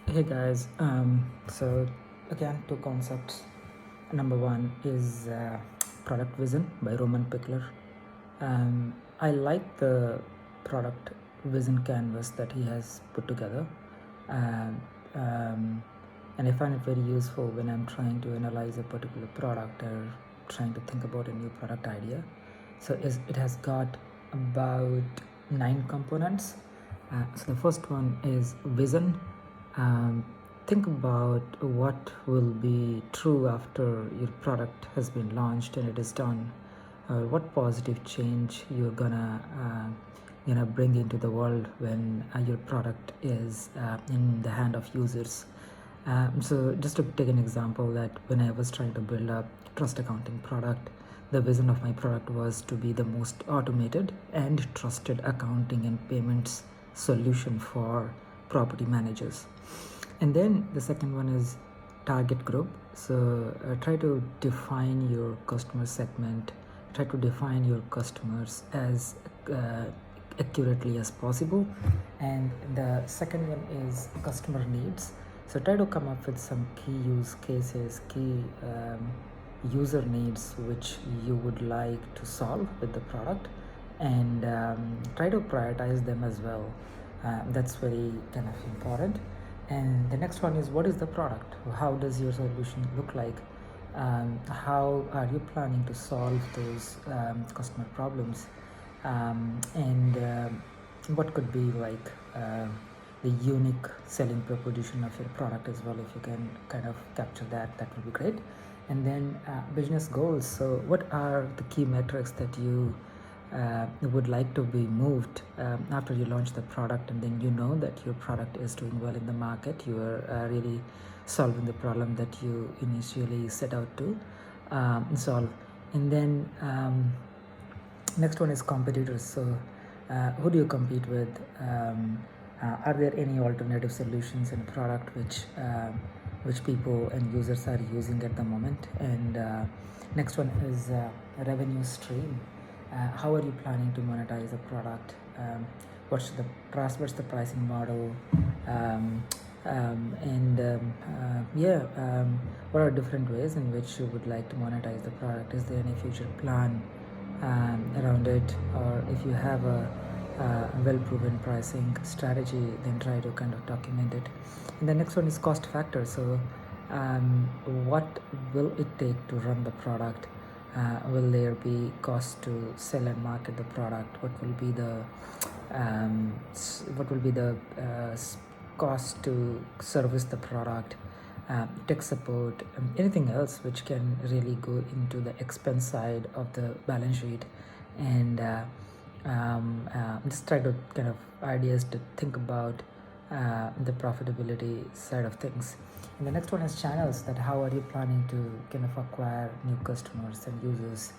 Hey guys, so again, two concepts. Number one is product vision by Roman Pickler. I like the product vision canvas that he has put together, um, um, and I find it very useful when I'm trying to analyze a particular product or trying to think about a new product idea. So it has got about 9 components. So the first one is vision. um, think about what will be true after your product has been launched and it is done. What positive change you're gonna bring into the world when your product is in the hand of users. So just to take an example, that when I was trying to build a trust accounting product, the vision of my product was to be the most automated and trusted accounting and payments solution for property managers. And then the second one is target group. So try to define your customer segment, try to define your customers as uh, accurately as possible. And the second one is customer needs. So try to come up with some key use cases, key user needs which you would like to solve with the product, and try to prioritize them as well. That's very kind of important. And the next one is, what is the product? How does your solution look like? How are you planning to solve those customer problems? And what could be like the unique selling proposition of your product as well? If you can kind of capture that, that would be great. And then business goals. So what are the key metrics that you would like to be moved after you launch the product, and then you know that your product is doing well in the market, you are really solving the problem that you initially set out to solve. And then next one is competitors. So who do you compete with? Are there any alternative solutions and product which people and users are using at the moment? And next one is revenue stream. How are you planning to monetize the product? What's the pricing model? What are different ways in which you would like to monetize the product? Is there any future plan around it? Or if you have a well-proven pricing strategy, then try to kind of document it. And the next one is cost factor. So what will it take to run the product? Will there be cost to sell and market the product? What will be the cost to service the product, tech support, anything else which can really go into the expense side of the balance sheet? And just try to kind of ideas to think about the profitability side of things. And the next one is channels. That how are you planning to kind of acquire new customers and users?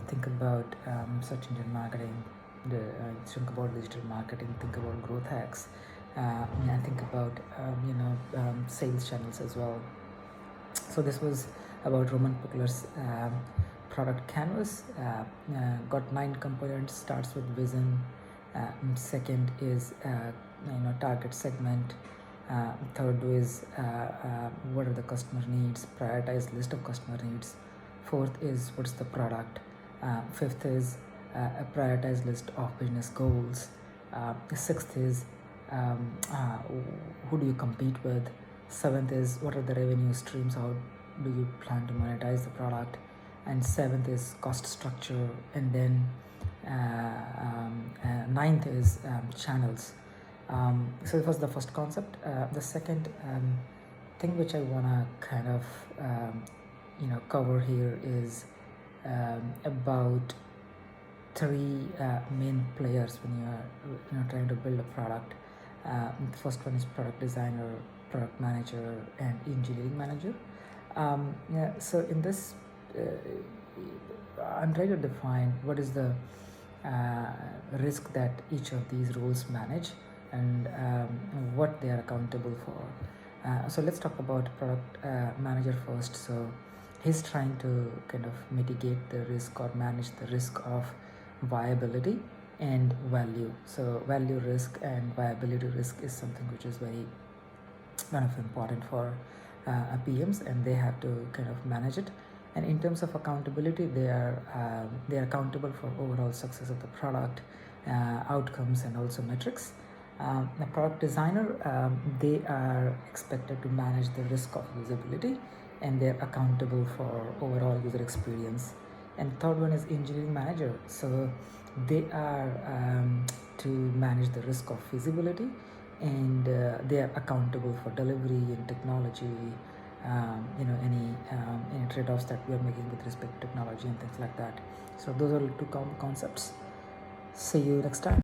Think about search engine marketing, think about digital marketing, think about growth hacks, and think about sales channels as well. So this was about Roman Pickler's product canvas. Got 9 components. Starts with vision. Second is target segment. Third is what are the customer needs? Prioritize list of customer needs. Fourth is what's the product. Fifth is a prioritized list of business goals. Sixth is who do you compete with? Seventh is what are the revenue streams? How do you plan to monetize the product? And seventh is cost structure. And then ninth is channels. So it was the first concept. The second thing which I wanna kind of cover here is about 3 main players when you are trying to build a product. The first one is product designer, product manager, and engineering manager. So in this, I'm trying to define what is the risk that each of these roles manage, and what they are accountable for. So let's talk about product manager first. So he's trying to kind of mitigate the risk or manage the risk of viability and value. So value risk and viability risk is something which is very kind of important for PMs, and they have to kind of manage it. And in terms of accountability, they are accountable for overall success of the product, outcomes, and also metrics. The product designer, they are expected to manage the risk of usability, and they're accountable for overall user experience. And third one is engineering manager. So they are to manage the risk of feasibility, and they are accountable for delivery and technology, any trade-offs that we are making with respect to technology and things like that. So those are two concepts. See you next time.